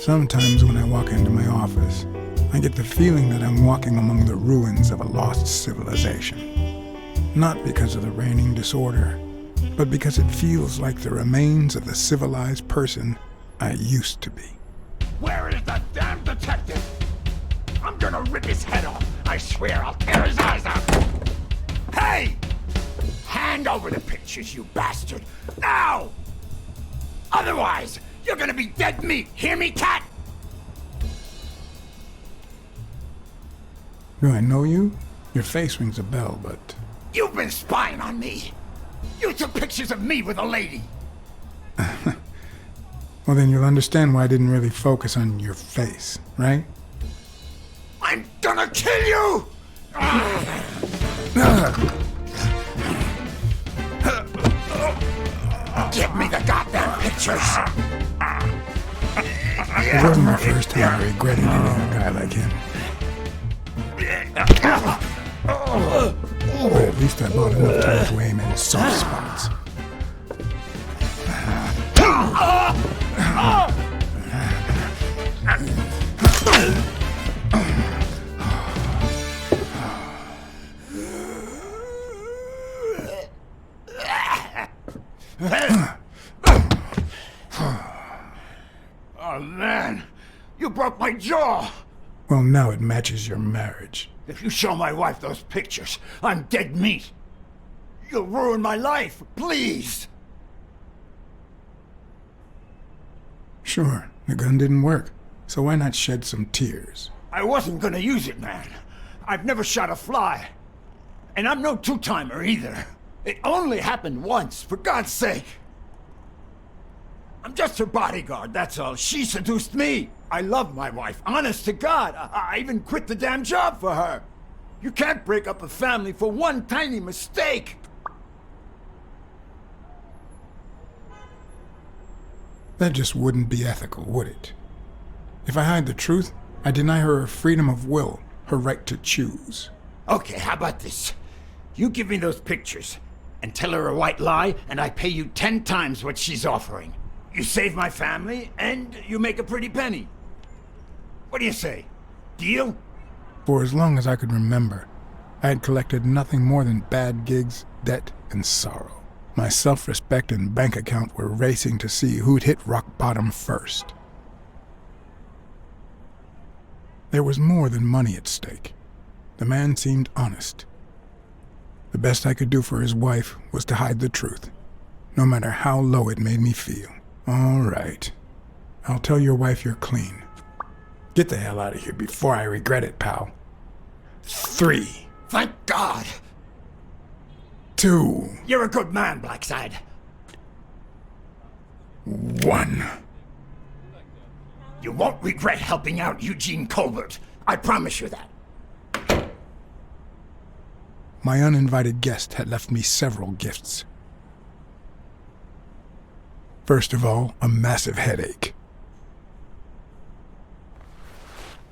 Sometimes when I walk into my office, I get the feeling that I'm walking among the ruins of a lost civilization. Not because of the reigning disorder, but because it feels like the remains of the civilized person I used to be. Where is the damn detective? I'm gonna rip his head off. I swear I'll tear his eyes out. Hey! Hand over the pictures, you bastard. Now! Otherwise, you're gonna be dead meat. Hear me, cat? Do I know you? Your face rings a bell, but... You've been spying on me. You took pictures of me with a lady. Well, then you'll understand why I didn't really focus on your face, right? I'm gonna kill you! Give me the goddamn pictures! It wasn't the first time I regretted hitting a guy like him. But at least I bought enough time to aim in his soft spots. Oh man, you broke my jaw! Well, now it matches your marriage. If you show my wife those pictures, I'm dead meat. You'll ruin my life, please! Sure, the gun didn't work, so why not shed some tears? I wasn't gonna use it, man. I've never shot a fly. And I'm no two-timer either. It only happened once, for God's sake. I'm just her bodyguard, that's all. She seduced me. I love my wife, honest to God. I even quit the damn job for her. You can't break up a family for one tiny mistake. That just wouldn't be ethical, would it? If I hide the truth, I deny her her freedom of will, her right to choose. Okay, how about this? You give me those pictures, and tell her a white lie, and I pay you 10 times what she's offering. You save my family, and you make a pretty penny. What do you say? Deal? For as long as I could remember, I had collected nothing more than bad gigs, debt, and sorrow. My self-respect and bank account were racing to see who'd hit rock bottom first. There was more than money at stake. The man seemed honest. The best I could do for his wife was to hide the truth, no matter how low it made me feel. All right. I'll tell your wife you're clean. Get the hell out of here before I regret it, pal. 3. Thank God! 2. You're a good man, Blacksad. 1. You won't regret helping out Eugene Colbert. I promise you that. My uninvited guest had left me several gifts. First of all, a massive headache.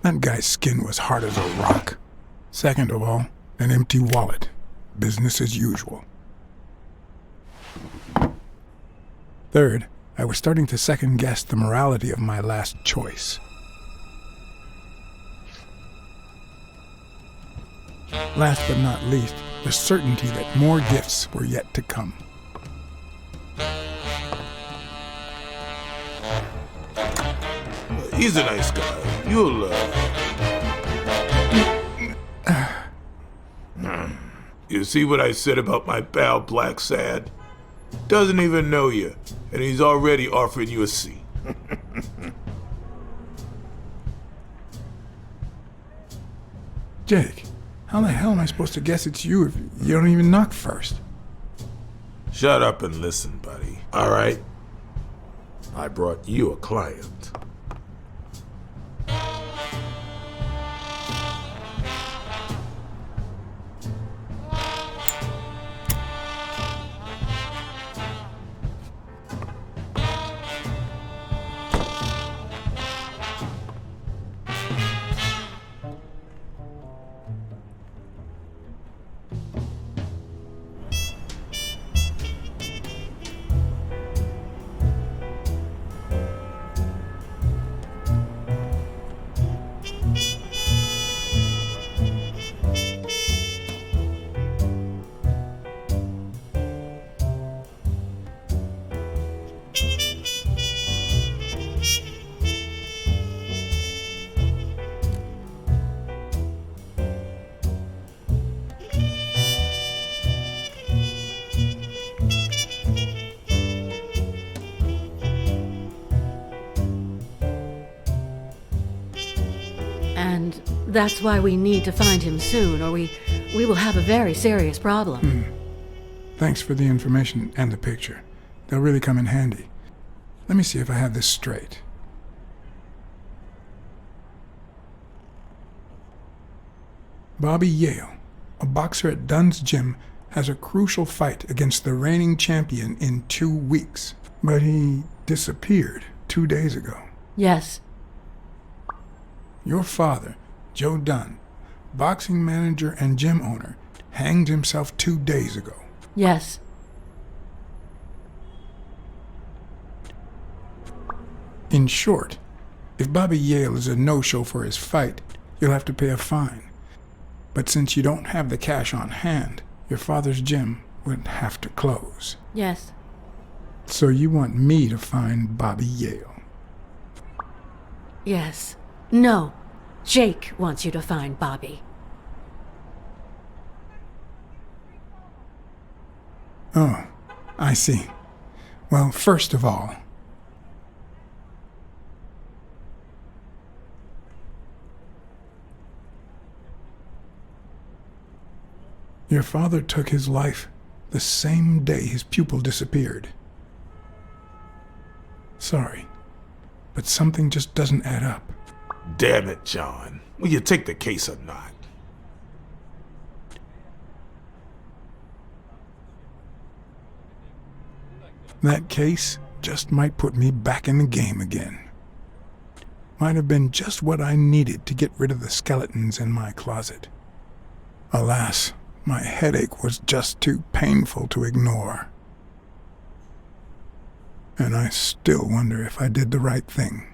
That guy's skin was hard as a rock. Second of all, an empty wallet. Business as usual. Third, I was starting to second-guess the morality of my last choice. Last but not least, the certainty that more gifts were yet to come. He's a nice guy. You'll, You see what I said about my pal Blacksad? Doesn't even know you, and he's already offering you a seat. Jake, how the hell am I supposed to guess it's you if you don't even knock first? Shut up and listen, buddy. All right? I brought you a client. And that's why we need to find him soon, or we will have a very serious problem. Thanks for the information and the picture. They'll really come in handy. Let me see if I have this straight. Bobby Yale, a boxer at Dunn's gym, has a crucial fight against the reigning champion in 2 weeks. But he disappeared 2 days ago. Yes. Your father, Joe Dunn, boxing manager and gym owner, hanged himself 2 days ago. Yes. In short, if Bobby Yale is a no-show for his fight, you'll have to pay a fine. But since you don't have the cash on hand, your father's gym would have to close. Yes. So you want me to find Bobby Yale? Yes. No. Jake wants you to find Bobby. Oh, I see. Well, first of all, your father took his life the same day his pupil disappeared. Sorry, but something just doesn't add up. Damn it, John. Will you take the case or not? That case just might put me back in the game again. Might have been just what I needed to get rid of the skeletons in my closet. Alas, my headache was just too painful to ignore. And I still wonder if I did the right thing.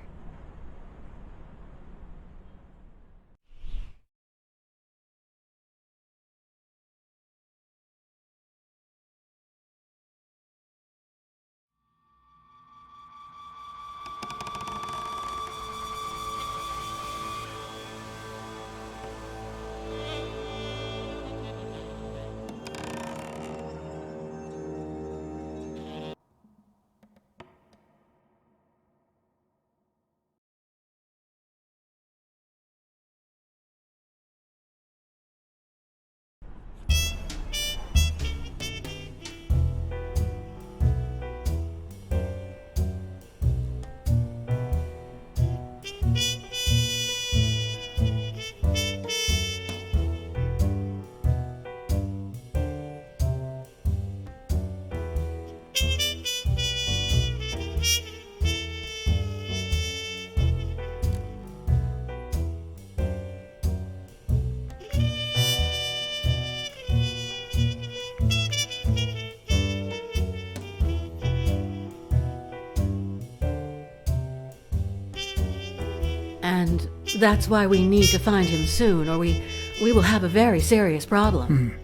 And that's why we need to find him soon, or we will have a very serious problem.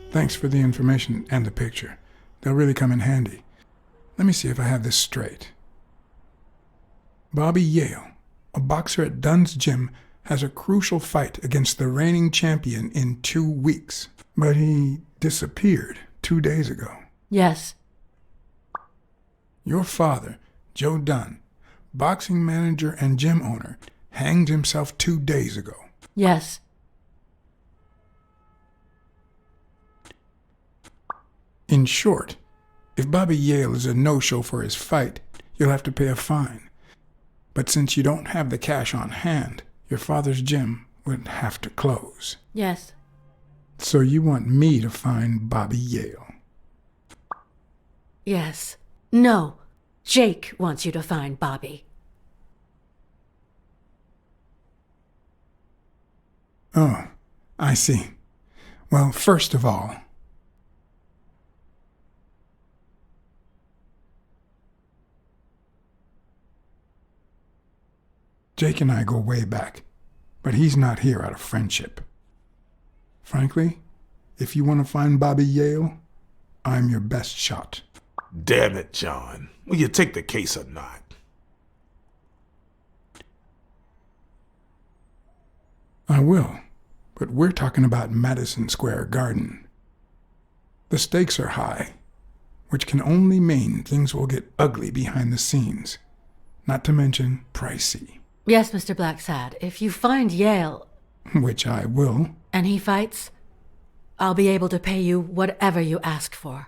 Thanks for the information and the picture. They'll really come in handy. Let me see if I have this straight. Bobby Yale, a boxer at Dunn's gym, has a crucial fight against the reigning champion in 2 weeks. But he disappeared 2 days ago. Yes. Your father, Joe Dunn, boxing manager and gym owner, hanged himself 2 days ago. Yes. In short, if Bobby Yale is a no-show for his fight, you'll have to pay a fine. But since you don't have the cash on hand, your father's gym would have to close. Yes. So you want me to find Bobby Yale? Yes. No. Jake wants you to find Bobby. Oh, I see. Well, first of all, Jake and I go way back, but he's not here out of friendship. Frankly, if you want to find Bobby Yale, I'm your best shot. Damn it, John. Will you take the case or not? I will, but we're talking about Madison Square Garden. The stakes are high, which can only mean things will get ugly behind the scenes, not to mention pricey. Yes, Mr. Blacksad. If you find Yale... Which I will. And he fights, I'll be able to pay you whatever you ask for.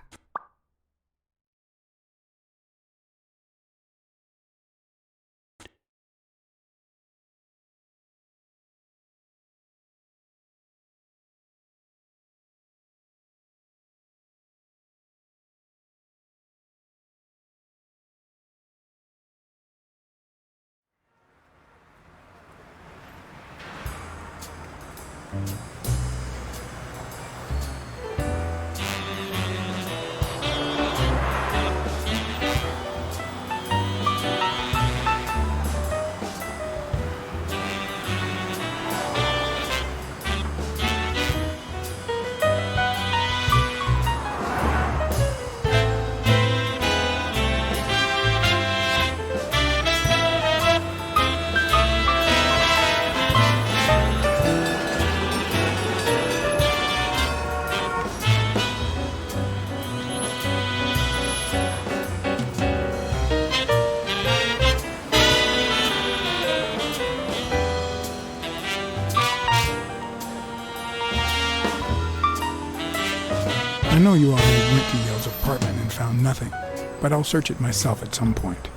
I know you already went to Yale's apartment and found nothing, but I'll search it myself at some point.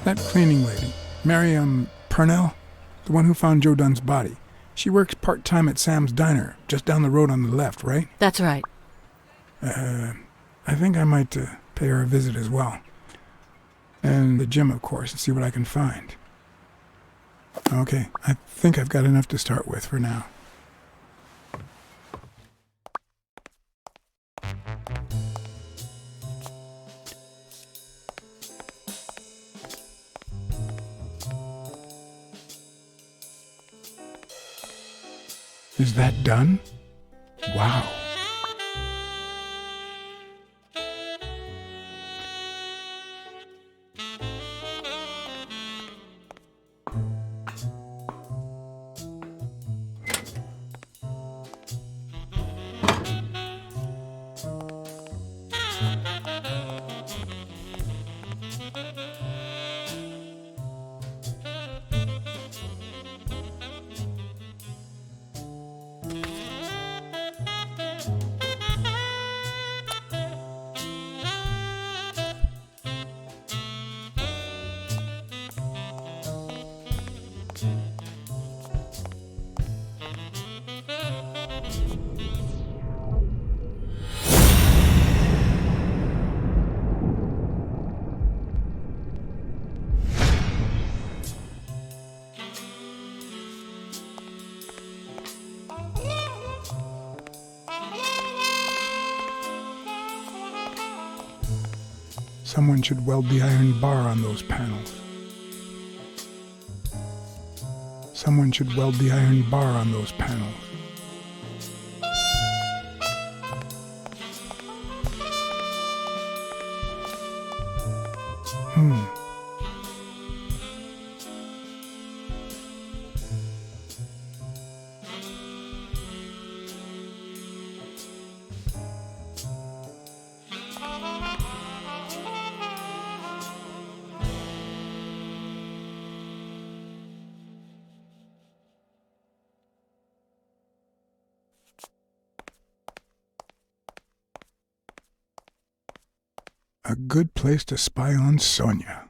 That cleaning lady, Mary, Purnell, the one who found Joe Dunn's body, she works part-time at Sam's Diner, just down the road on the left, right? That's right. I think I might pay her a visit as well. And the gym, of course, and see what I can find. Okay, I think I've got enough to start with for now. Is that done? Wow. Someone should weld the iron bar on those panels. Someone should weld the iron bar on those panels. A good place to spy on Sonia.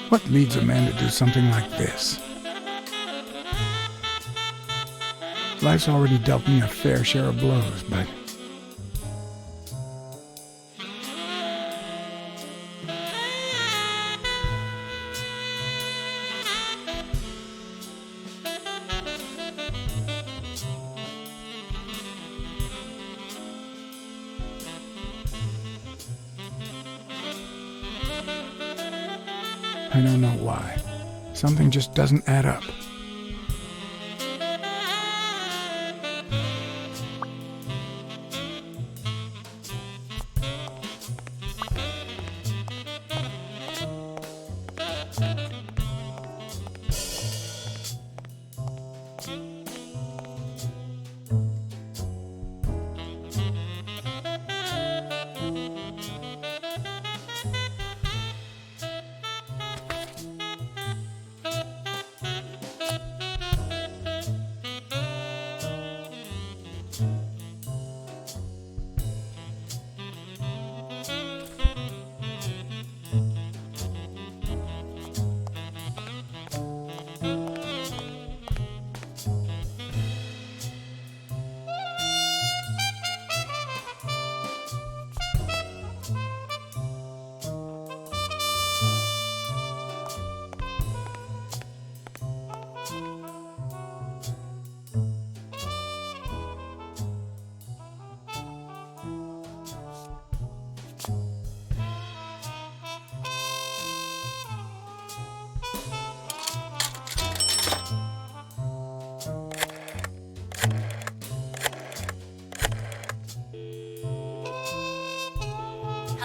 What leads a man to do something like this? Life's already dealt me a fair share of blows, but I don't know why. Something just doesn't add up.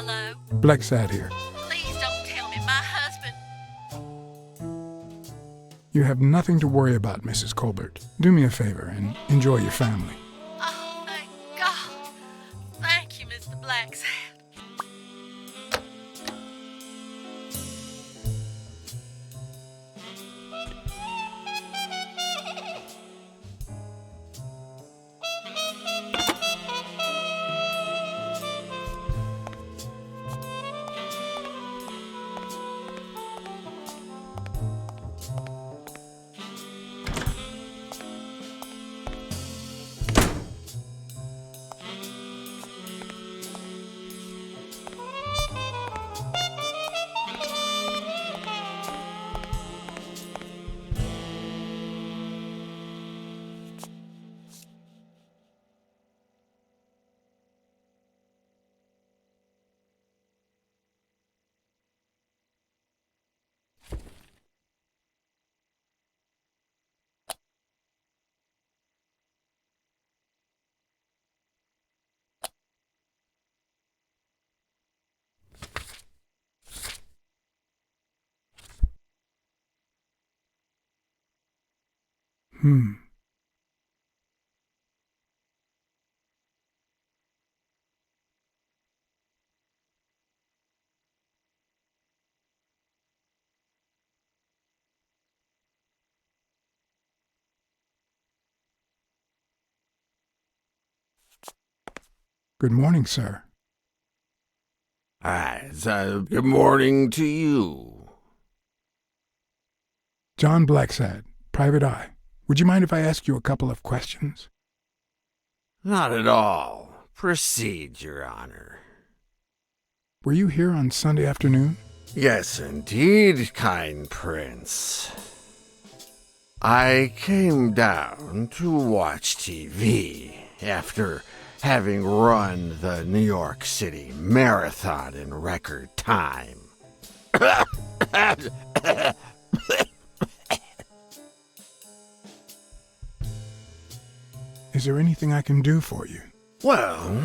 Hello? Blacksad here. Please don't tell me my husband... You have nothing to worry about, Mrs. Colbert. Do me a favor and enjoy your family. Oh, thank God. Thank you, Mr. Blacksad. Good morning, sir. Good morning to you. John Blacksad, Private Eye. Would you mind if I ask you a couple of questions? Not at all. Proceed, Your Honor. Were you here on Sunday afternoon? Yes, indeed, kind prince. I came down to watch TV after having run the New York City Marathon in record time. Is there anything I can do for you? Well,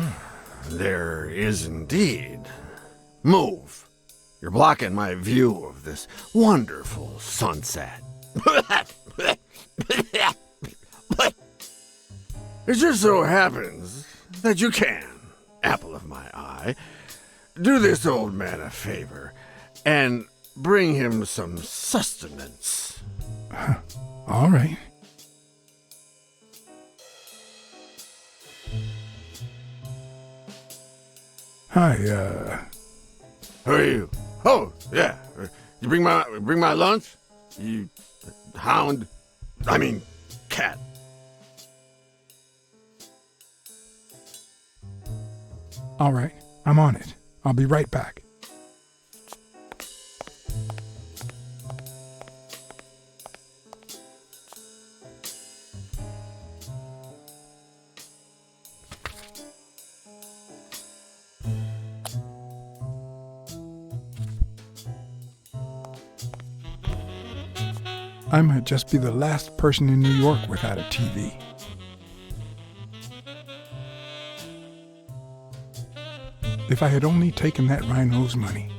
there is indeed. Move. You're blocking my view of this wonderful sunset. It just so happens that you can, apple of my eye, do this old man a favor and bring him some sustenance. All right. Hi, Who are you? Oh, yeah. You bring my lunch? You hound? I mean, cat. all right. I'm on it. I'll be right back. I might just be the last person in New York without a TV. If I had only taken that rhino's money.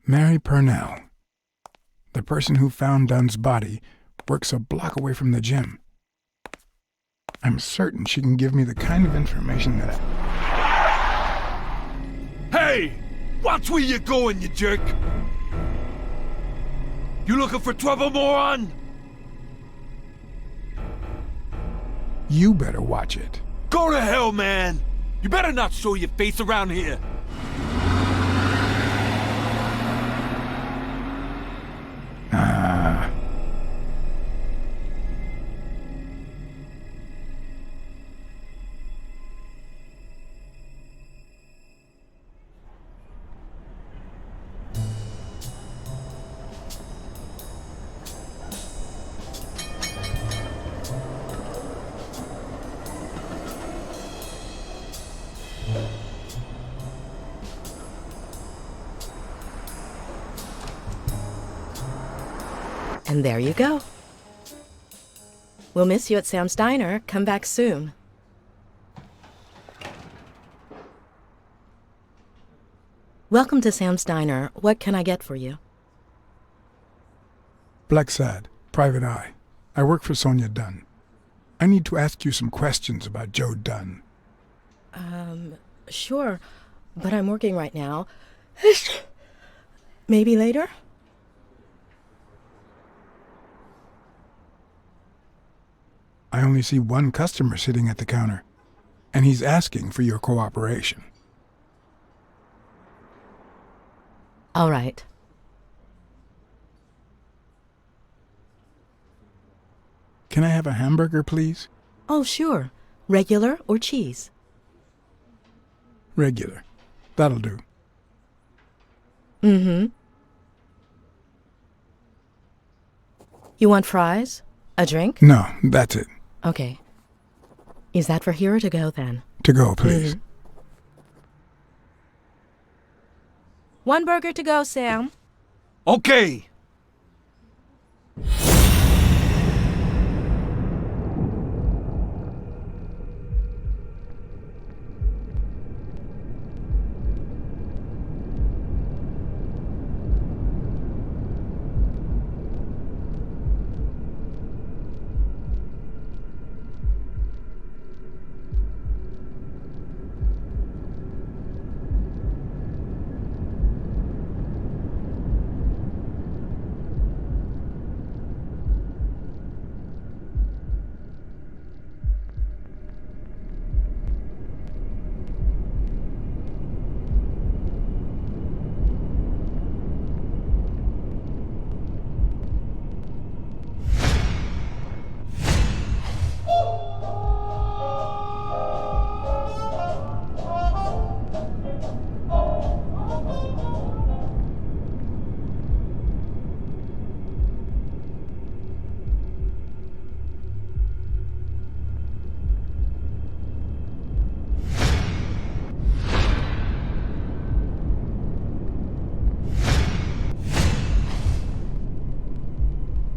Mary Purnell, the person who found Dunn's body, works a block away from the gym. I'm certain she can give me the kind of information that Hey! Watch where you're going, you jerk! You looking for trouble, moron? You better watch it. Go to hell, man! You better not show your face around here! And there you go. We'll miss you at Sam's Diner. Come back soon. Welcome to Sam's Diner. What can I get for you? Blacksad, Private Eye. I work for Sonia Dunn. I need to ask you some questions about Joe Dunn. Sure, but I'm working right now. Maybe later? I only see one customer sitting at the counter, and he's asking for your cooperation. All right. Can I have a hamburger, please? Oh, sure. Regular or cheese? Regular. That'll do. Mm-hmm. You want fries? A drink? No, that's it. Okay. Is that for here or to go, then? To go, please. Mm-hmm. One burger to go, Sam. Okay!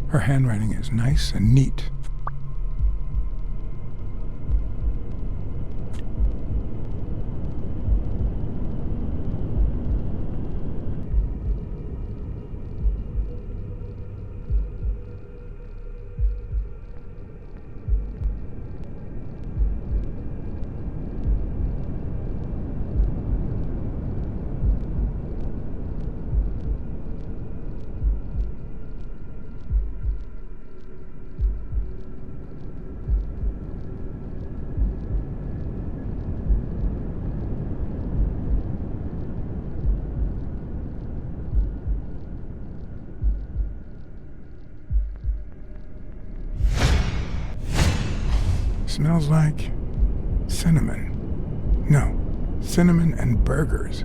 Her handwriting is nice and neat. smells like cinnamon. No, cinnamon and burgers.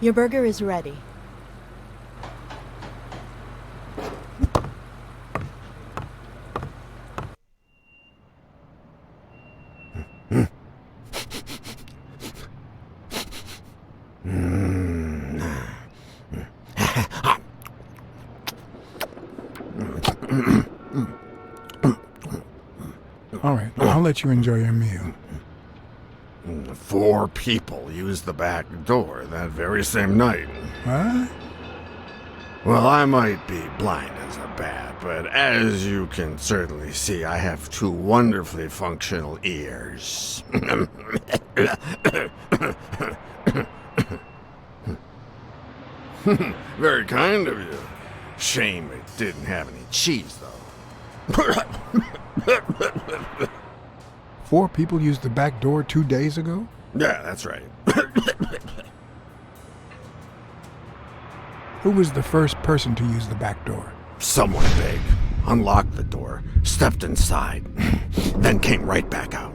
Your burger is ready. All right, I'll let you enjoy your meal. 4 people used the back door that very same night. What? Well, I might be blind as a bat, but as you can certainly see, I have 2 wonderfully functional ears. Very kind of you. Shame it didn't have any cheese, though. 4 people used the back door 2 days ago? Yeah, that's right. Who was the first person to use the back door? Someone big unlocked the door, stepped inside, then came right back out.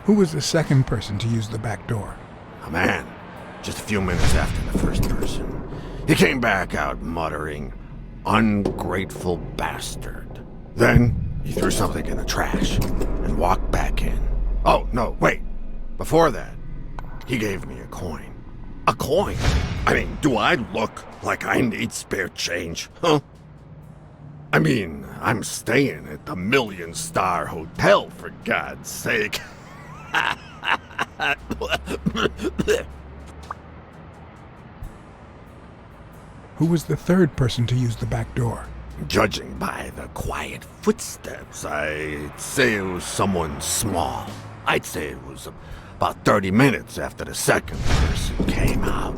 Who was the second person to use the back door? A man, just a few minutes after the first person. He came back out muttering, "Ungrateful bastard." Then he threw something in the trash and walked back in. Oh, no, wait. Before that, he gave me a coin. A coin? I mean, do I look like I need spare change, huh? I mean, I'm staying at the million-star hotel, for God's sake. Who was the third person to use the back door? Judging by the quiet footsteps, I'd say it was someone small. I'd say it was about 30 minutes after the second person came out.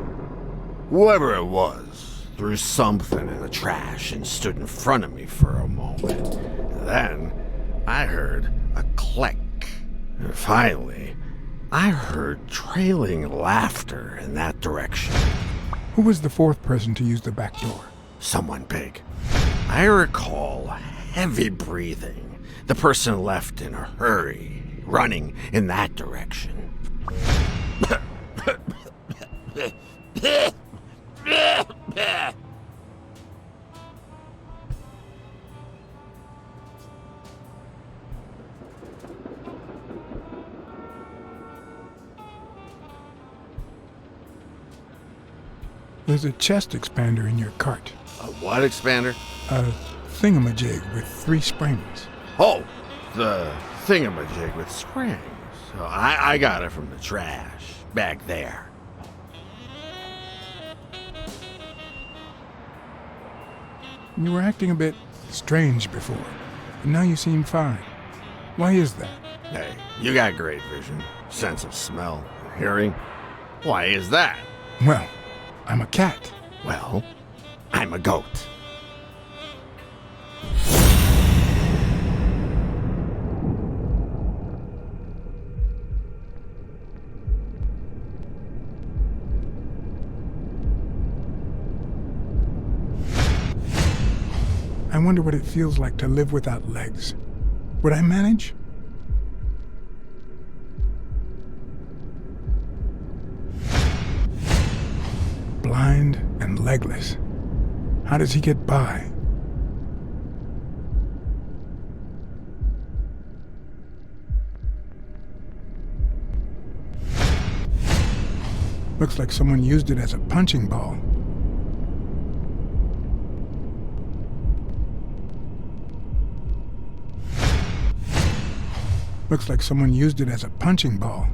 Whoever it was threw something in the trash and stood in front of me for a moment. Then I heard a click. And finally, I heard trailing laughter in that direction. Who was the fourth person to use the back door? Someone big. I recall heavy breathing. The person left in a hurry, running in that direction. There's a chest expander in your cart. A what expander? A thingamajig with 3 springs. Oh, the thingamajig with springs. Oh, I got it from the trash, back there. You were acting a bit strange before, but now you seem fine. Why is that? Hey, you got great vision, sense of smell, hearing. Why is that? Well, I'm a cat. Well, I'm a goat. I wonder what it feels like to live without legs. Would I manage? Blind and legless. How does he get by? Looks like someone used it as a punching ball. Looks like someone used it as a punching ball.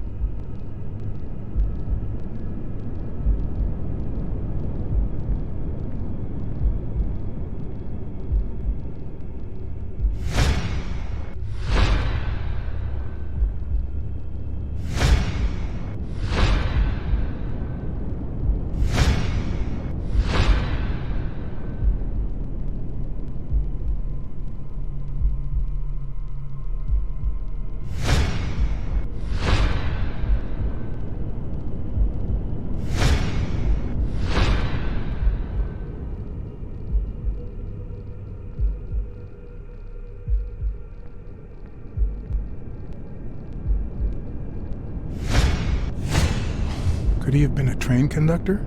Could he have been a train conductor?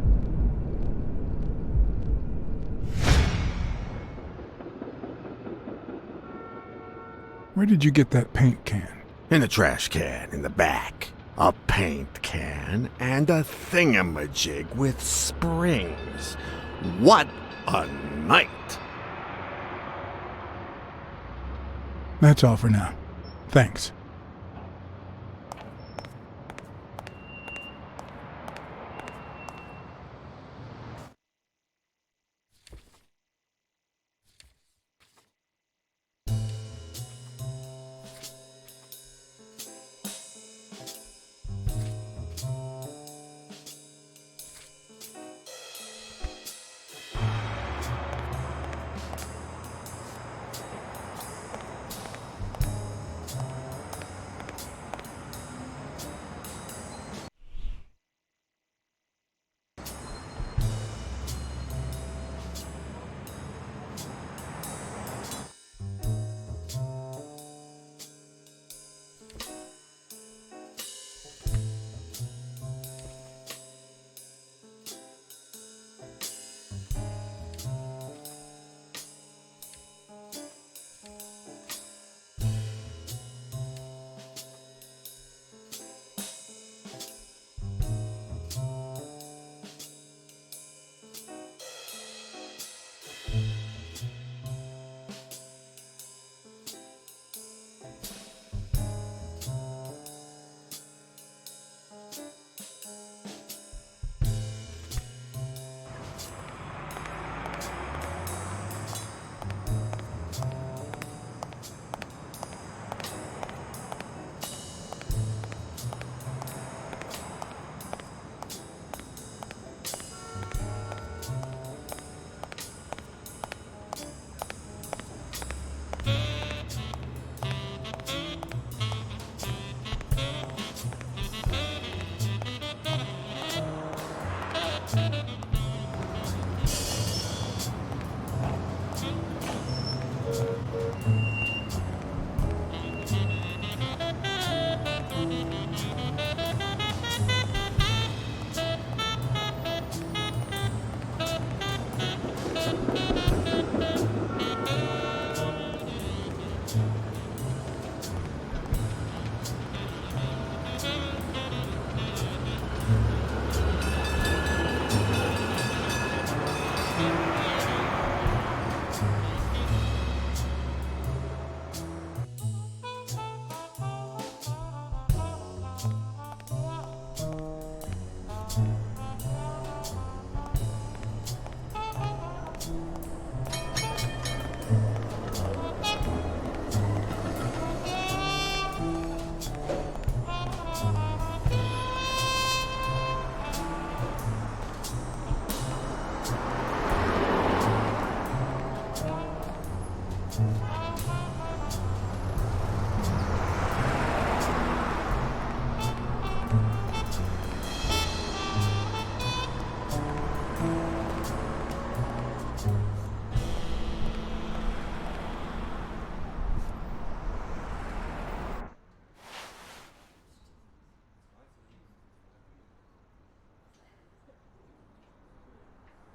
Where did you get that paint can? In a trash can in the back. A paint can and a thingamajig with springs. What a night! That's all for now. Thanks.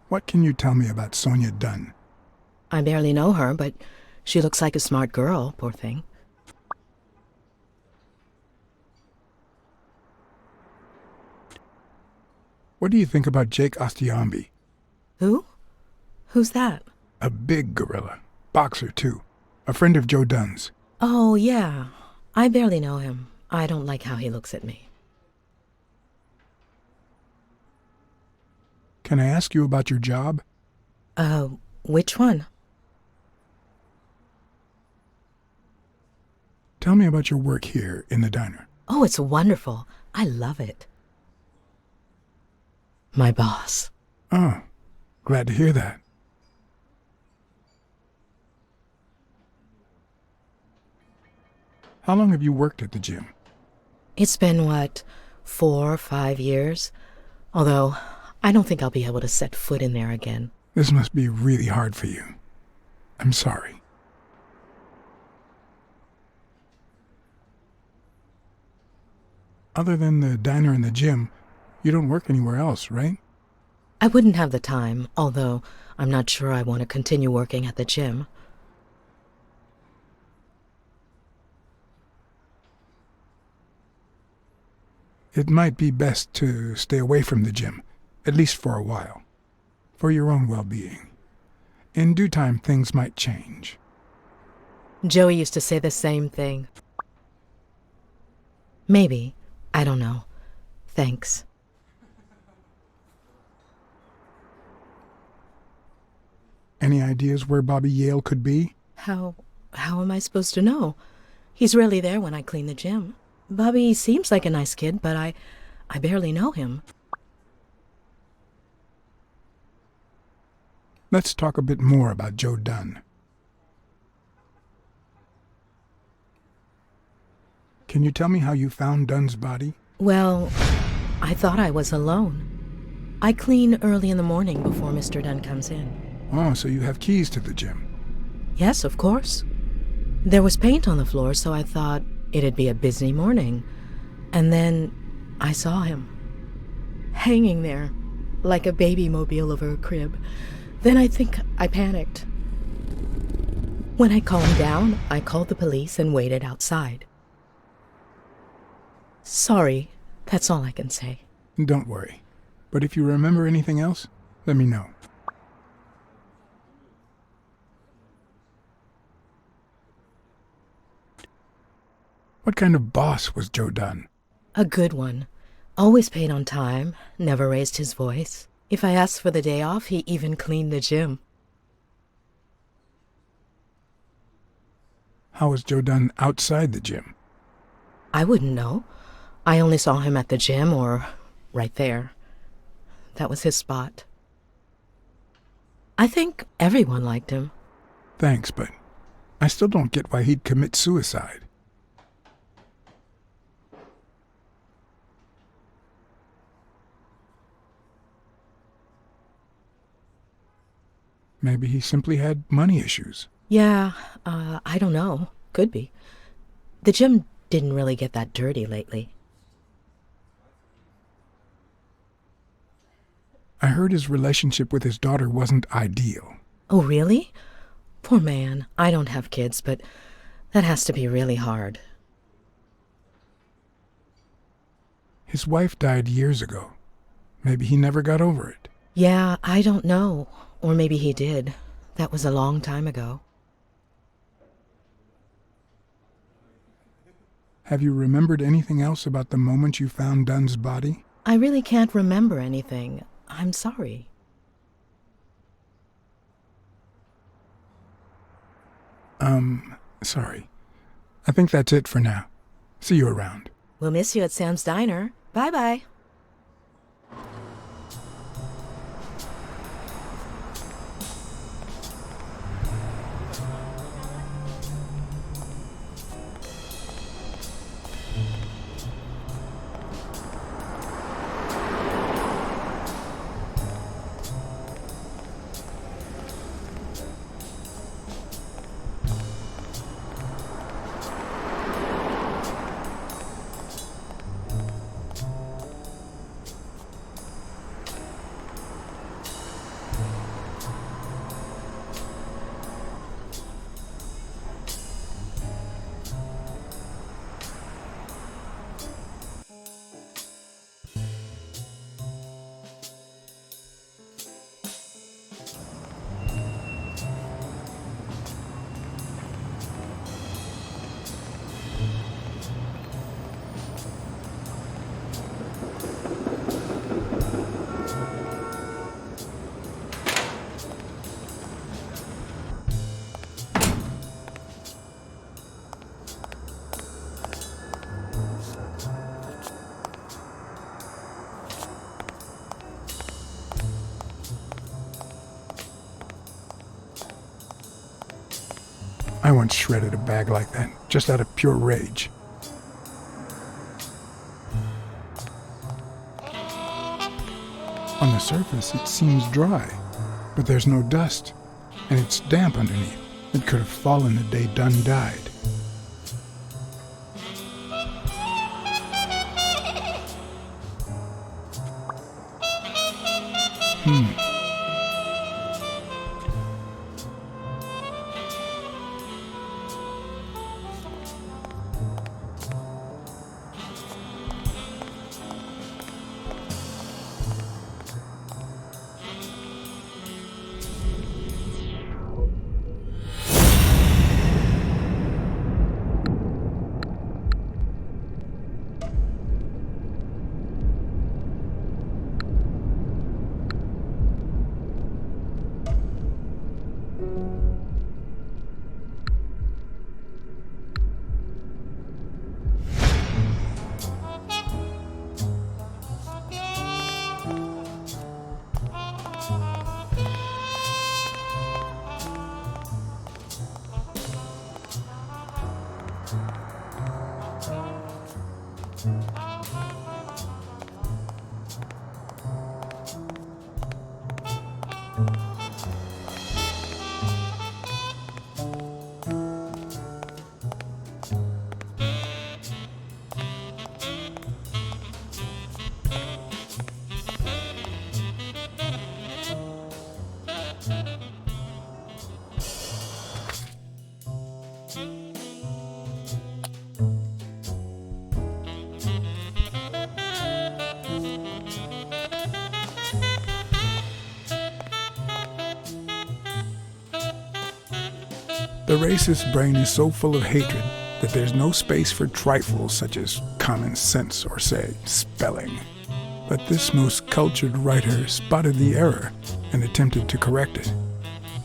What can you tell me about Sonia Dunn? I barely know her, but she looks like a smart girl, poor thing. What do you think about Jake Ostiambi? Who? Who's that? A big gorilla. Boxer, too. A friend of Joe Dunn's. Oh, yeah. I barely know him. I don't like how he looks at me. Can I ask you about your job? Which one? Tell me about your work here in the diner. Oh, it's wonderful. I love it. My boss. Oh, glad to hear that. How long have you worked at the gym? It's been, 4 or 5 years? Although, I don't think I'll be able to set foot in there again. This must be really hard for you. I'm sorry. Other than the diner and the gym, You don't work anywhere else, right? I wouldn't have the time, although I'm not sure I want to continue working at the gym. It might be best to stay away from the gym, at least for a while, for your own well-being. In due time, things might change. Joey used to say the same thing. Maybe. I don't know. Thanks. Any ideas where Bobby Yale could be? How am I supposed to know? He's rarely there when I clean the gym. Bobby seems like a nice kid, but I barely know him. Let's talk a bit more about Joe Dunn. Can you tell me how you found Dunn's body? Well, I thought I was alone. I clean early in the morning before Mr. Dunn comes in. Oh, so you have keys to the gym. Yes, of course. There was paint on the floor, so I thought it'd be a busy morning. And then I saw him, hanging there, like a baby mobile over a crib. Then I think I panicked. When I calmed down, I called the police and waited outside. Sorry, that's all I can say. Don't worry. But if you remember anything else, let me know. What kind of boss was Joe Dunn? A good one. Always paid on time, never raised his voice. If I asked for the day off, he even cleaned the gym. How was Joe Dunn outside the gym? I wouldn't know. I only saw him at the gym or right there. That was his spot. I think everyone liked him. Thanks, but I still don't get why he'd commit suicide. Maybe he simply had money issues. Yeah, I don't know. Could be. The gym didn't really get that dirty lately. I heard his relationship with his daughter wasn't ideal. Oh, really? Poor man. I don't have kids, but that has to be really hard. His wife died years ago. Maybe he never got over it. Yeah, I don't know. Or maybe he did. That was a long time ago. Have you remembered anything else about the moment you found Dunn's body? I really can't remember anything. I'm sorry. Sorry. I think that's it for now. See you around. We'll miss you at Sam's Diner. Bye-bye. I once shredded a bag like that, just out of pure rage. On the surface, it seems dry, but there's no dust, and it's damp underneath. It could have fallen the day Dunn died. The racist brain is so full of hatred that there's no space for trifles such as common sense or, say, spelling. But this most cultured writer spotted the error and attempted to correct it,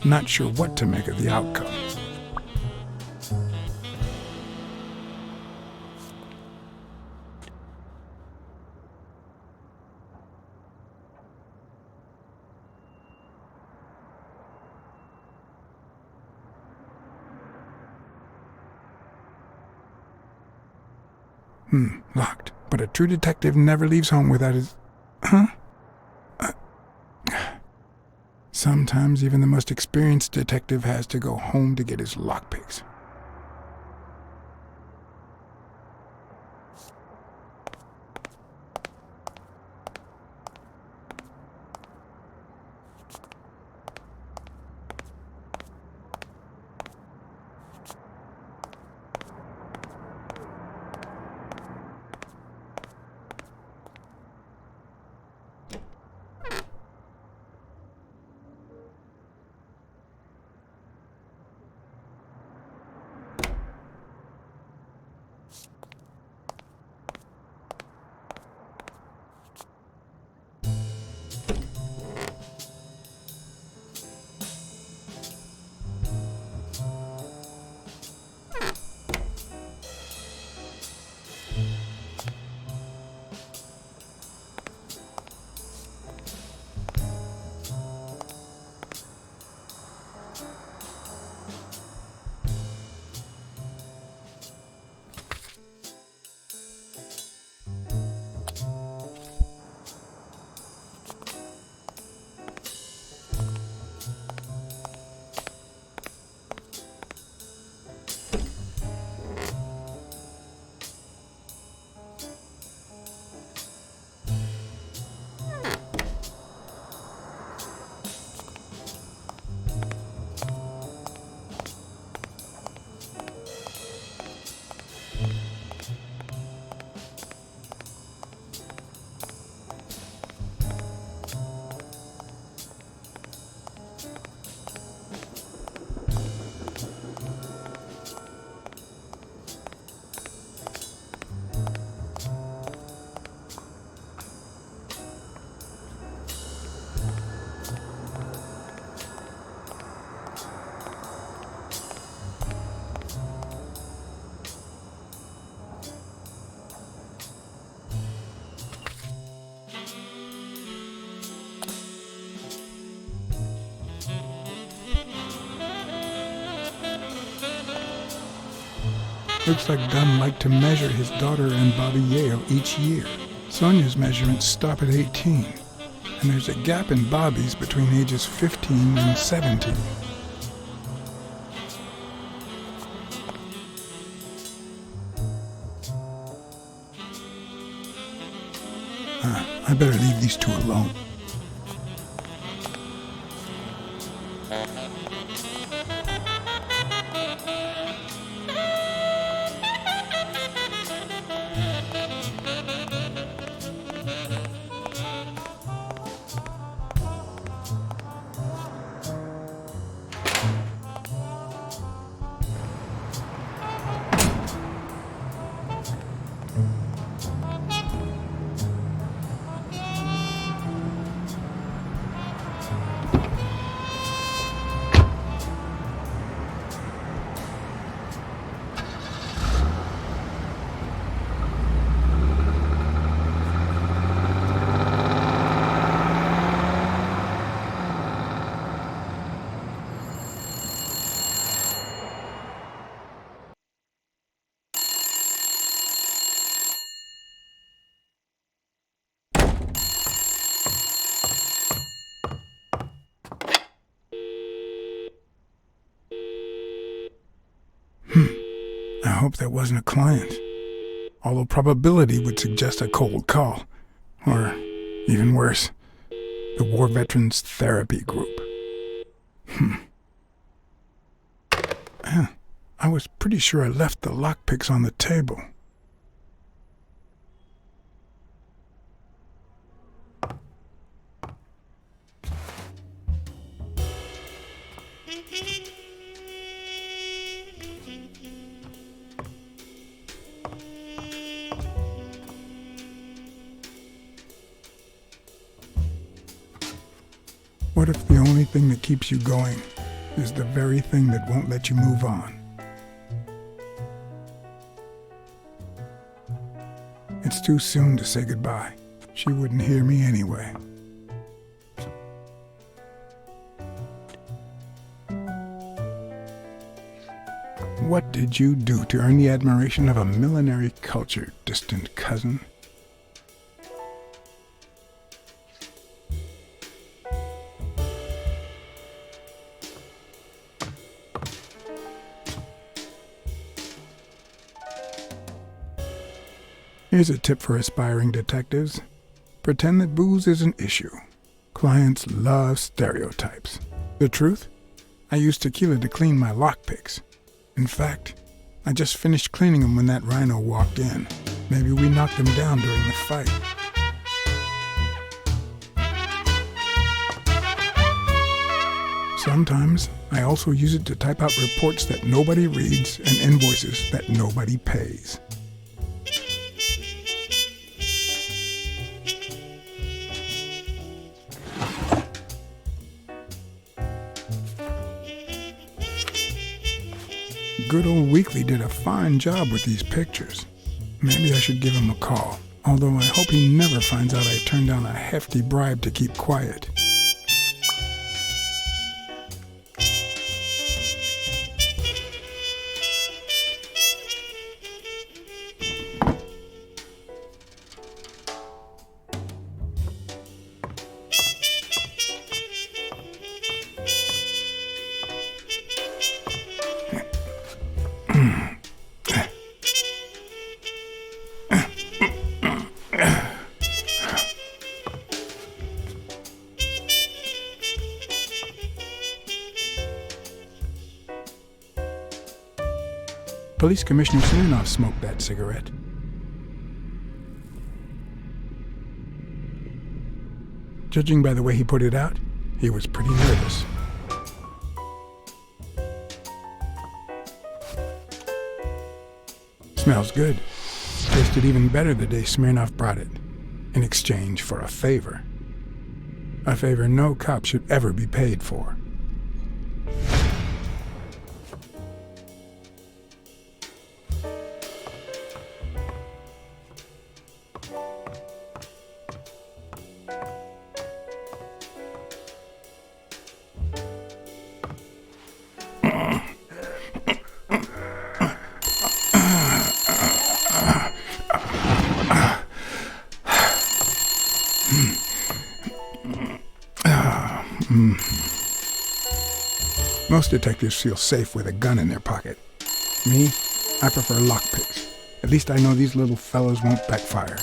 not sure what to make of the outcome. Locked. But a true detective never leaves home without his... Huh? Sometimes even the most experienced detective has to go home to get his lockpicks. Looks like Dunn liked to measure his daughter and Bobby Yale each year. Sonia's measurements stop at 18, and there's a gap in Bobby's between ages 15 and 17. I better leave these two alone. I hope that wasn't a client. Although probability would suggest a cold call. Or, even worse, the War Veterans Therapy Group. I was pretty sure I left the lockpicks on the table. What if the only thing that keeps you going is the very thing that won't let you move on? It's too soon to say goodbye. She wouldn't hear me anyway. What did you do to earn the admiration of a millinery culture, distant cousin? Here's a tip for aspiring detectives. Pretend that booze is an issue. Clients love stereotypes. The truth? I use tequila to clean my lockpicks. In fact, I just finished cleaning them when that rhino walked in. Maybe we knocked him down during the fight. Sometimes, I also use it to type out reports that nobody reads and invoices that nobody pays. Good old Weekly did a fine job with these pictures. Maybe I should give him a call, although I hope he never finds out I turned down a hefty bribe to keep quiet. Police Commissioner Smirnoff smoked that cigarette. Judging by the way he put it out, he was pretty nervous. Smells good. Tasted even better the day Smirnoff brought it, in exchange for a favor. A favor no cop should ever be paid for. Most detectives feel safe with a gun in their pocket. Me, I prefer lockpicks. At least I know these little fellows won't backfire.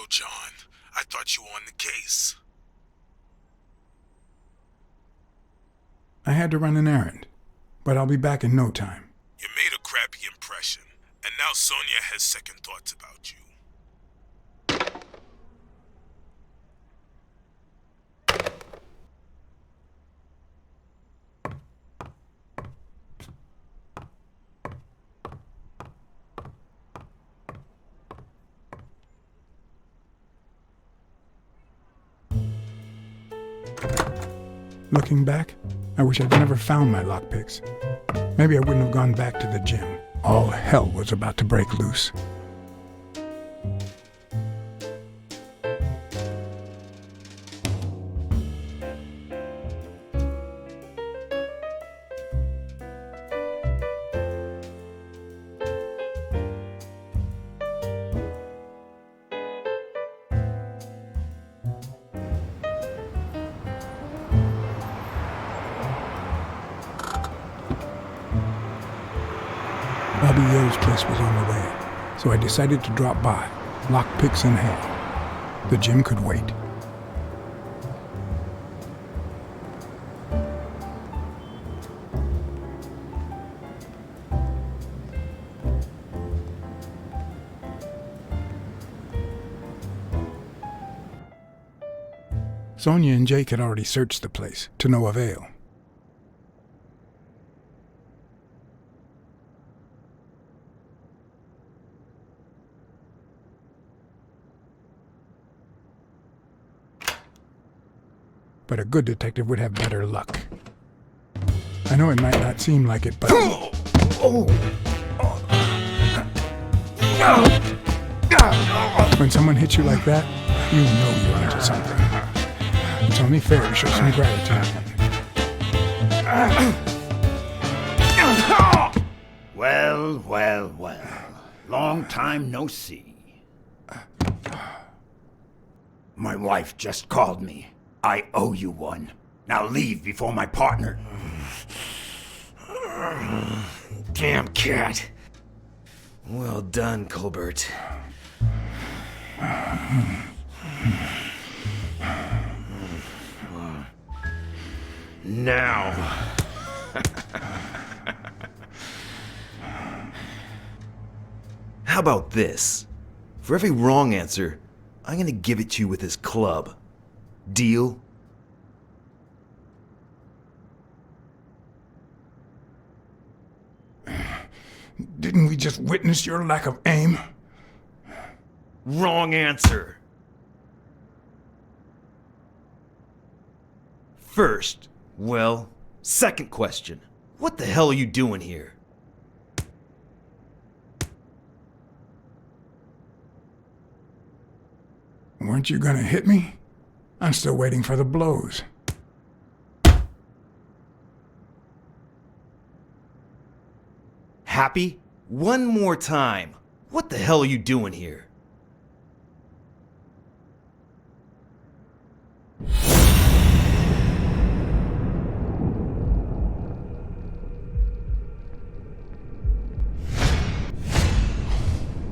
John. I thought you were on the case. I had to run an errand, but I'll be back in no time. You made a crappy impression, and now Sonia has second thoughts about you. Looking back, I wish I'd never found my lockpicks. Maybe I wouldn't have gone back to the gym. All hell was about to break loose. Bobby Yale's place was on the way, so I decided to drop by, lockpicks in hand. The gym could wait. Sonia and Jake had already searched the place, to no avail. But a good detective would have better luck. I know it might not seem like it, but... When someone hits you like that, you know you're into something. It's only fair to show some gratitude. Well, well, well. Long time no see. My wife just called me. I owe you one. Now leave before my partner... Damn cat. Well done, Colbert. Now. How about this? For every wrong answer, I'm gonna give it to you with this club. Deal? Didn't we just witness your lack of aim? Wrong answer. First, well, second question. What the hell are you doing here? Weren't you gonna hit me? I'm still waiting for the blows. Happy? One more time. What the hell are you doing here?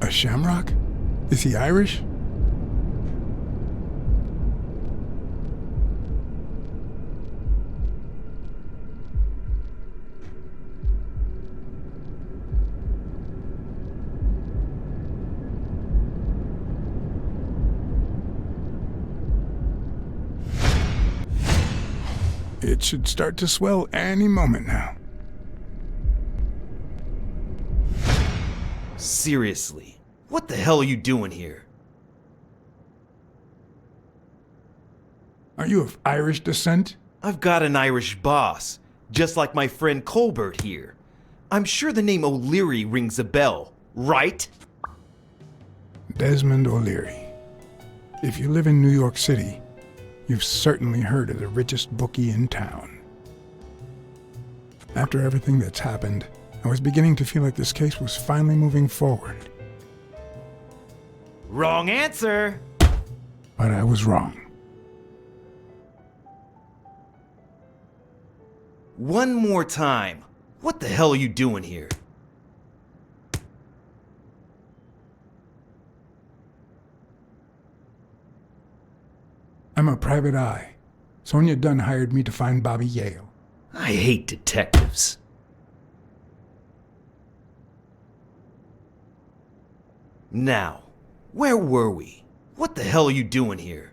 A shamrock? Is he Irish? It should start to swell any moment now. Seriously, what the hell are you doing here? Are you of Irish descent? I've got an Irish boss, just like my friend Colbert here. I'm sure the name O'Leary rings a bell, right? Desmond O'Leary. If you live in New York City, you've certainly heard of the richest bookie in town. After everything that's happened, I was beginning to feel like this case was finally moving forward. Wrong answer! But I was wrong. One more time. What the hell are you doing here? I'm a private eye. Sonia Dunn hired me to find Bobby Yale. I hate detectives. Now, where were we? What the hell are you doing here?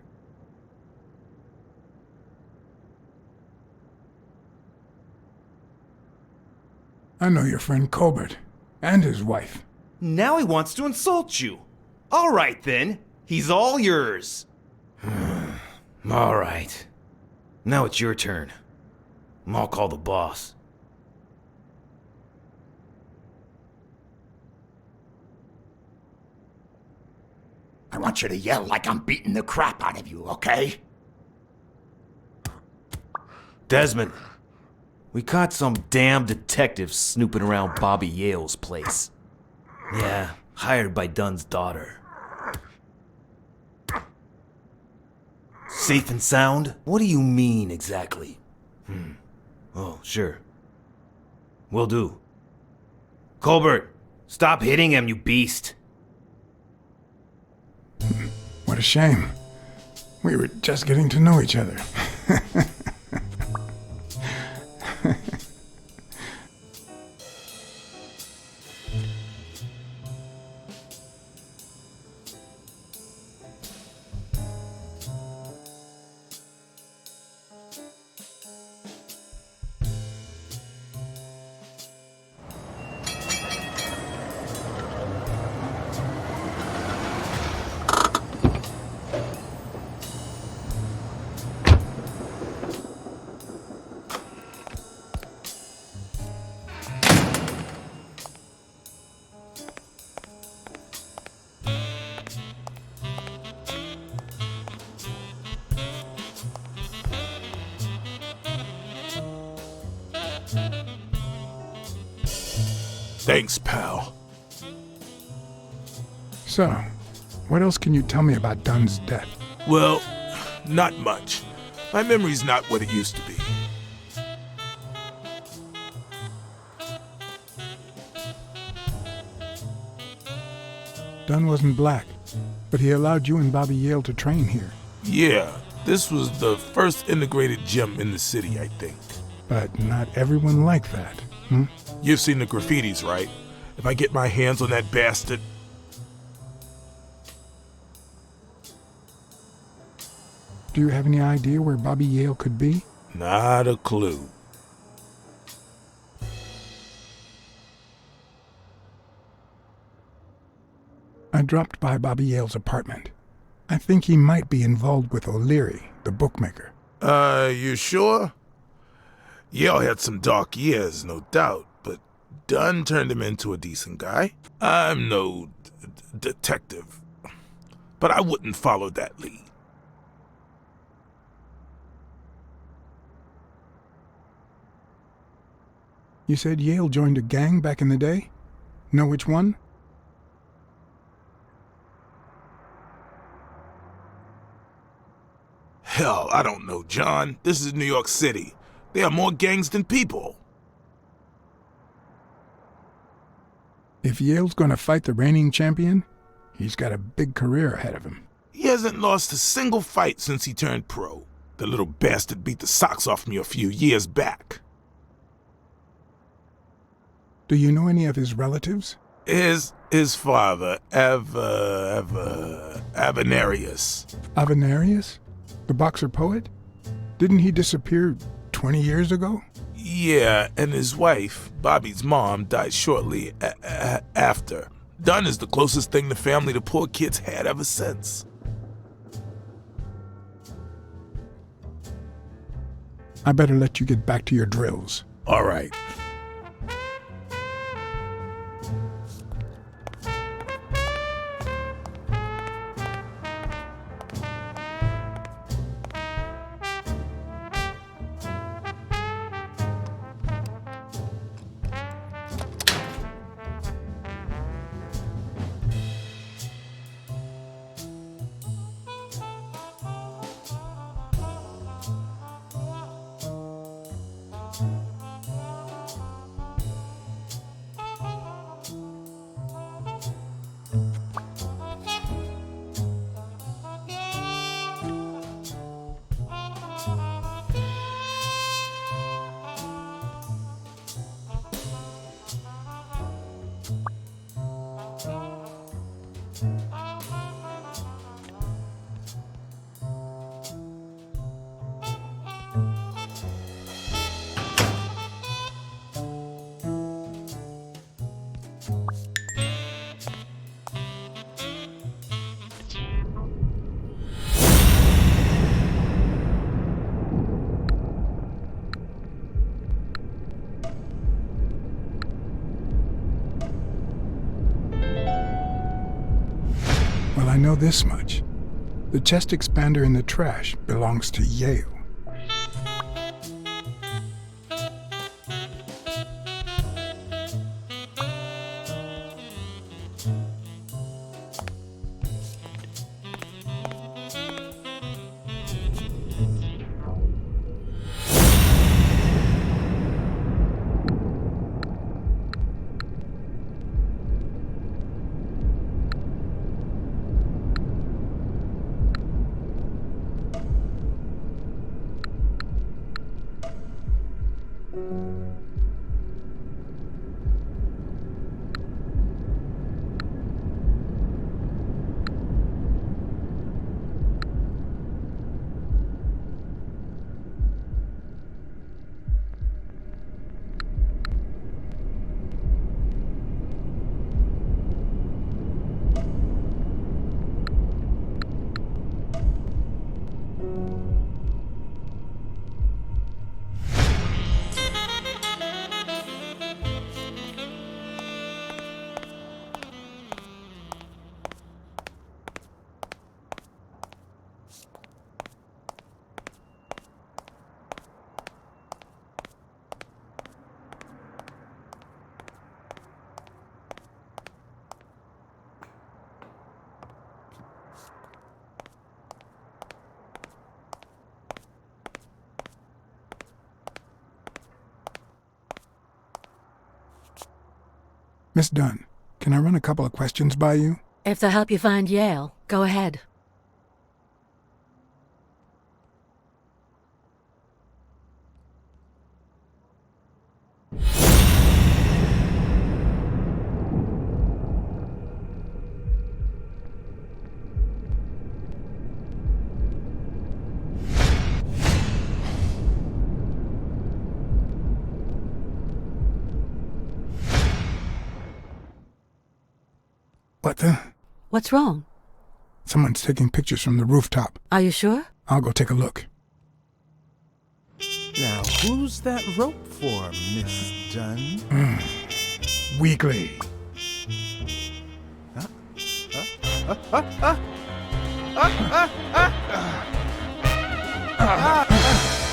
I know your friend Colbert and his wife. Now he wants to insult you. All right then, he's all yours. All right. Now it's your turn. I'll call the boss. I want you to yell like I'm beating the crap out of you, okay? Desmond, we caught some damn detective snooping around Bobby Yale's place. Yeah, hired by Dunn's daughter. Safe and sound? What do you mean exactly? Oh, sure. Will do. Colbert, stop hitting him, you beast. What a shame. We were just getting to know each other. Thanks, pal. So, what else can you tell me about Dunn's death? Well, not much. My memory's not what it used to be. Dunn wasn't black, but he allowed you and Bobby Yale to train here. Yeah, this was the first integrated gym in the city, I think. But not everyone liked that, hmm? You've seen the graffitis, right? If I get my hands on that bastard... Do you have any idea where Bobby Yale could be? Not a clue. I dropped by Bobby Yale's apartment. I think he might be involved with O'Leary, the bookmaker. You sure? Yale had some dark years, no doubt, but Dunn turned him into a decent guy. I'm no detective, but I wouldn't follow that lead. You said Yale joined a gang back in the day? Know which one? Hell, I don't know, John. This is New York City. There are more gangs than people. If Yale's gonna fight the reigning champion, he's got a big career ahead of him. He hasn't lost a single fight since he turned pro. The little bastard beat the socks off me a few years back. Do you know any of his relatives? His father, Avenarius. Avenarius? The boxer poet? Didn't he disappear 20 years ago? Yeah, and his wife, Bobby's mom, died shortly after. Dunn is the closest thing the family the poor kids had ever since. I better let you get back to your drills. All right. Well, I know this much. The chest expander in the trash belongs to Yale. Miss Dunn, can I run a couple of questions by you? If they'll help you find Yale, go ahead. What the? What's wrong? Someone's taking pictures from the rooftop. Are you sure? I'll go take a look. Now, who's that rope for, Miss Dunn? Weekly.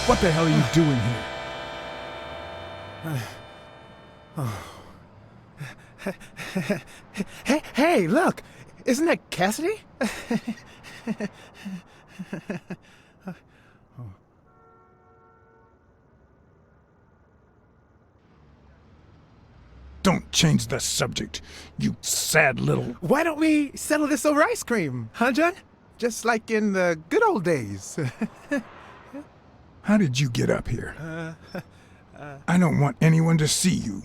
What the hell are you doing here? Hey, look! Isn't that Cassidy? Don't change the subject, you sad little... Why don't we settle this over ice cream, huh, John? Just like in the good old days. How did you get up here? I don't want anyone to see you.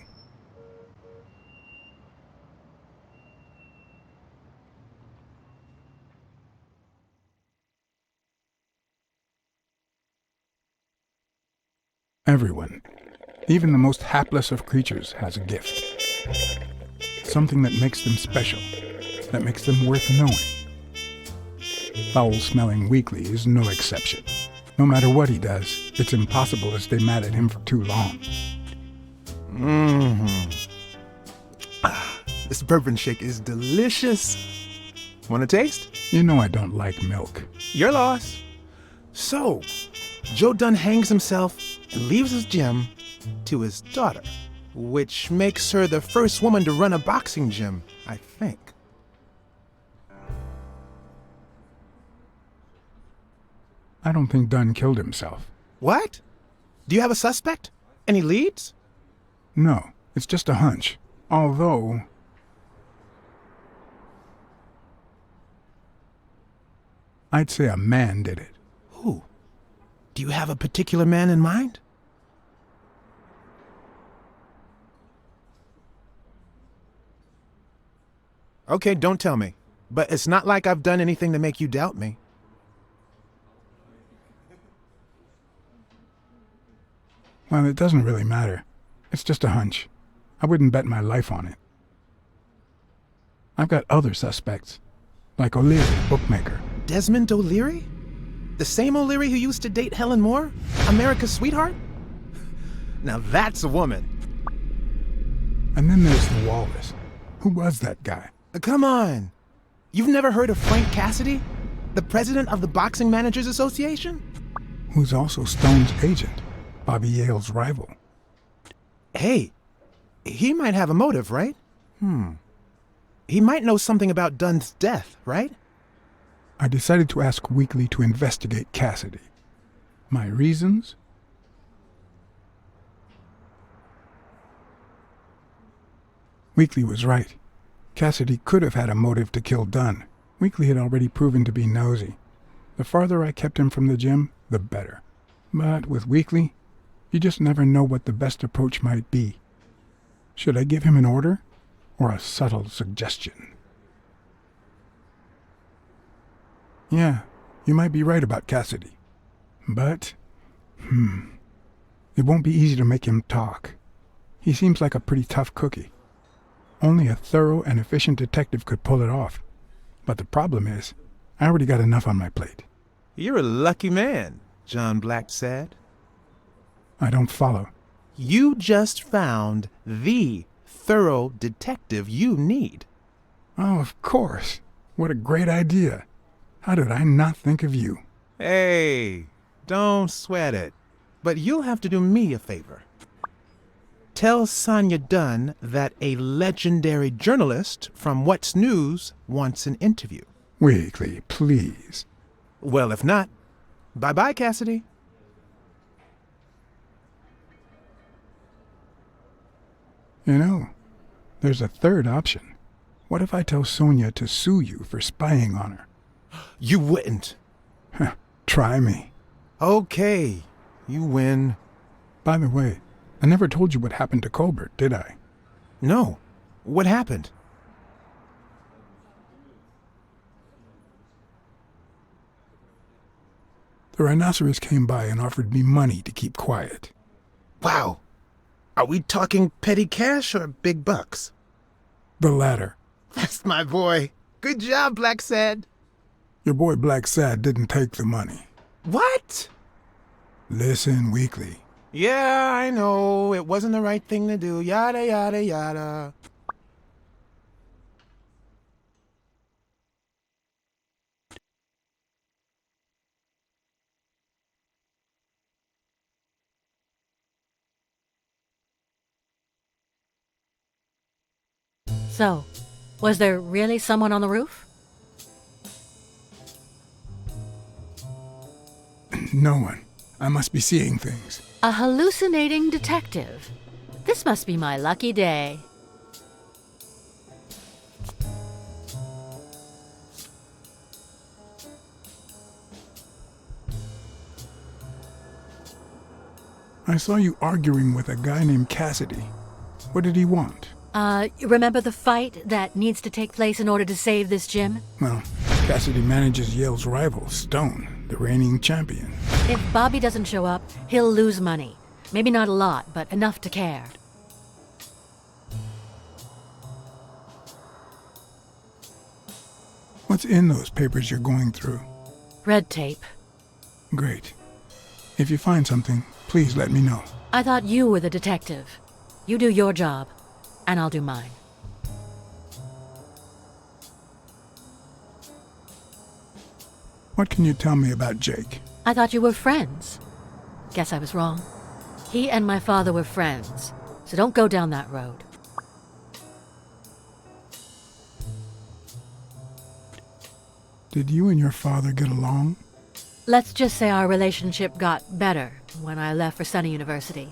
Everyone, even the most hapless of creatures, has a gift. Something that makes them special, that makes them worth knowing. Foul-smelling Weekly is no exception. No matter what he does, it's impossible to stay mad at him for too long. This bourbon shake is delicious. Want a taste? You know I don't like milk. Your loss. So, Joe Dunn hangs himself and leaves his gym to his daughter, which makes her the first woman to run a boxing gym, I think. I don't think Dunn killed himself. What? Do you have a suspect? Any leads? No, it's just a hunch. Although... I'd say a man did it. Who? Do you have a particular man in mind? Okay, don't tell me. But it's not like I've done anything to make you doubt me. Well, it doesn't really matter. It's just a hunch. I wouldn't bet my life on it. I've got other suspects, like O'Leary, bookmaker. Desmond O'Leary? The same O'Leary who used to date Helen Moore? America's sweetheart? Now that's a woman. And then there's the Walrus. Who was that guy? Come on. You've never heard of Frank Cassidy? The president of the Boxing Managers Association? Who's also Stone's agent, Bobby Yale's rival. Hey, he might have a motive, right? He might know something about Dunn's death, right? I decided to ask Weekly to investigate Cassidy. My reasons? Weekly was right. Cassidy could have had a motive to kill Dunn. Weekly had already proven to be nosy. The farther I kept him from the gym, the better. But with Weekly, you just never know what the best approach might be. Should I give him an order or a subtle suggestion? Yeah, you might be right about Cassidy. But, it won't be easy to make him talk. He seems like a pretty tough cookie. Only a thorough and efficient detective could pull it off. But the problem is, I already got enough on my plate. You're a lucky man, John Blacksad. I don't follow. You just found the thorough detective you need. Oh, of course. What a great idea. How did I not think of you? Hey, don't sweat it. But you'll have to do me a favor. Tell Sonia Dunn that a legendary journalist from What's News wants an interview. Weekly, please. Well, if not, bye-bye, Cassidy. You know, there's a third option. What if I tell Sonia to sue you for spying on her? You wouldn't. Try me. Okay, you win. By the way, I never told you what happened to Colbert, did I? No. What happened? The rhinoceros came by and offered me money to keep quiet. Wow. Are we talking petty cash or big bucks? The latter. That's my boy. Good job, Blacksad. Your boy Blacksad didn't take the money. What? Listen, Weekly. Yeah, I know. It wasn't the right thing to do. Yada, yada, yada. So, was there really someone on the roof? No one. I must be seeing things. A hallucinating detective. This must be my lucky day. I saw you arguing with a guy named Cassidy. What did he want? You remember the fight that needs to take place in order to save this gym? Well, Cassidy manages Yale's rival, Stone, the reigning champion. If Bobby doesn't show up, he'll lose money. Maybe not a lot, but enough to care. What's in those papers you're going through? Red tape. Great. If you find something, please let me know. I thought you were the detective. You do your job, and I'll do mine. What can you tell me about Jake? I thought you were friends. Guess I was wrong. He and my father were friends, so don't go down that road. Did you and your father get along? Let's just say our relationship got better when I left for Sunny University.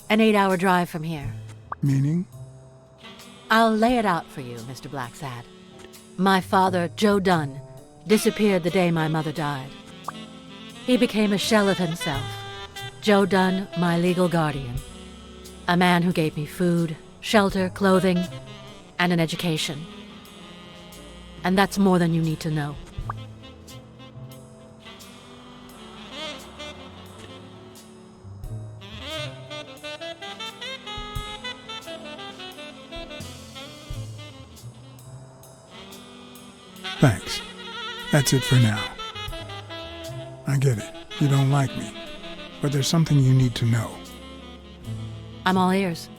An 8-hour drive from here. Meaning? I'll lay it out for you, Mr. Blacksad. My father, Joe Dunn, disappeared the day my mother died. He became a shell of himself. Joe Dunn, my legal guardian. A man who gave me food, shelter, clothing, and an education. And that's more than you need to know. Thanks. That's it for now. I get it. You don't like me. But there's something you need to know. I'm all ears.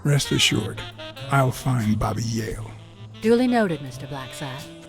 Rest assured, I'll find Bobby Yale. Duly noted, Mr. Blacksad.